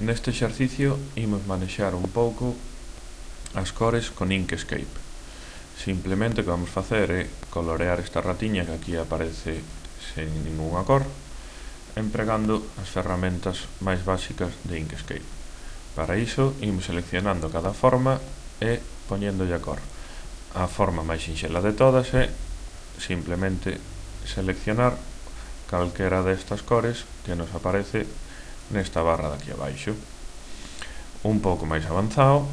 Neste exercicio imos manexar un pouco as cores con Inkscape. Simplemente o que vamos facer é colorear esta ratiña que aquí aparece sen ningunha cor, empregando as ferramentas máis básicas de Inkscape. Para iso imos seleccionando cada forma e poñéndolle a cor. A forma máis sinxela de todas é simplemente seleccionar calquera destas cores que nos aparece nesta barra de aquí abaixo. Un pouco máis avanzado,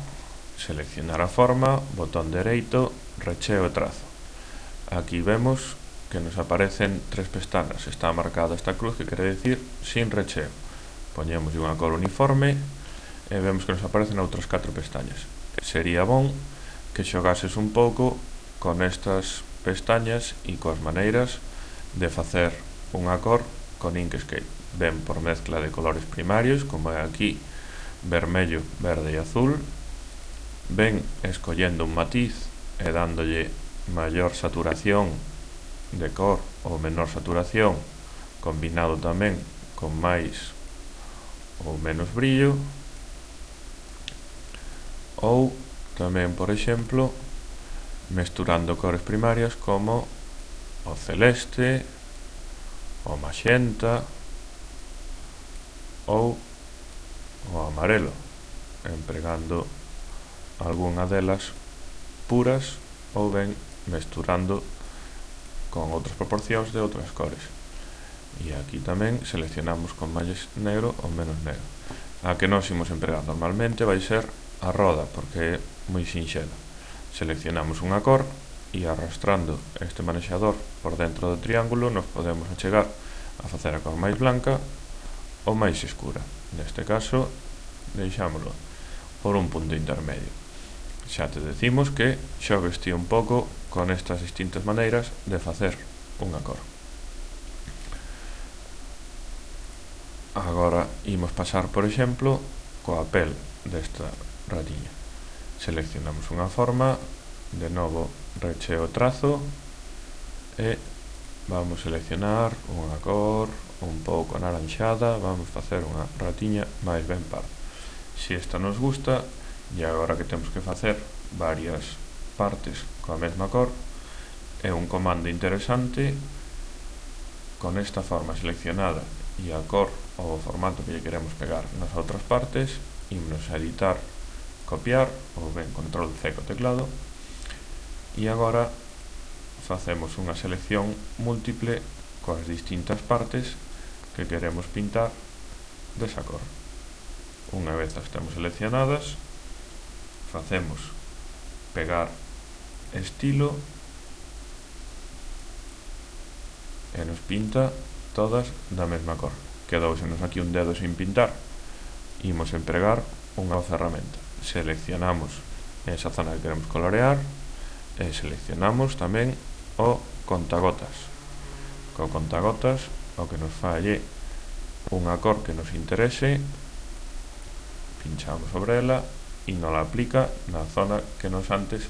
seleccionar a forma, botón dereito, recheo e trazo. Aquí vemos que nos aparecen tres pestanas. Está marcada esta cruz que quere decir sin recheo. Poñemos unha cor uniforme e vemos que nos aparecen outras 4 pestañas. Sería bon que xogases un pouco con estas pestañas e coas maneiras de facer unha cor con Inkscape. Ben por mezcla de colores primarios, como é aquí vermello, verde e azul, ben escollendo un matiz e dándolle maior saturación de cor ou menor saturación, combinado tamén con máis ou menos brillo, ou tamén, por exemplo, mesturando cores primarias como o celeste, o maxenta ou o amarelo, empregando algunha delas puras ou ben mesturando con outras proporcións de outras cores. E aquí tamén seleccionamos con máis negro ou menos negro. A que nós imos empregar normalmente vai ser a roda, porque é moi sinxela. Seleccionamos unha cor e arrastrando este manexador por dentro do triángulo nos podemos achegar a facer a cor máis blanca ou máis escura. Neste caso, deixámoslo por un punto intermedio. Xa te decimos que xogues ti un pouco con estas distintas maneiras de facer unha cor. Agora imos pasar, por exemplo, coa pel desta ratiña. Seleccionamos unha forma, de novo recheo trazo e vamos seleccionar unha cor un pouco anaranxada, vamos facer unha ratiña máis ben parda. Se esta nos gusta, e agora que temos que facer varias partes coa mesma cor, é un comando interesante. Con esta forma seleccionada e a cor ou o formato que lle queremos pegar nas outras partes, imos a editar, copiar, ou ben control C co teclado, e agora facemos unha selección múltiple coas distintas partes que queremos pintar desa cor. Unha vez as temos seleccionadas, facemos pegar estilo e nos pinta todas da mesma cor. Quedousenos aquí un dedo sin pintar. Imos empregar unha ferramenta. Seleccionamos esa zona que queremos colorear e seleccionamos tamén o contagotas. Co contagotas o que nos fai é unha cor que nos interese, pinchamos sobre ela e nos la aplica na zona que nos antes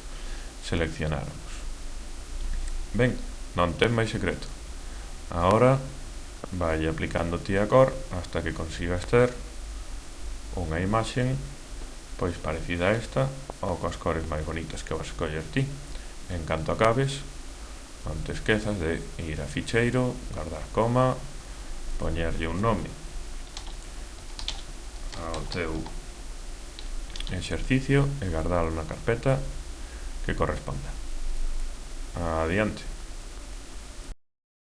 seleccionáramos. Ben, non ten máis secreto. Agora vai aplicando ti a cor hasta que consigas ter unha imaxen pois parecida a esta ou coas cores máis bonitas que vas escoller ti. En canto acabes, non te esquezas de ir a ficheiro, guardar coma, poñerlle un nome ao teu exercicio e guardalo na carpeta que corresponda. Adiante.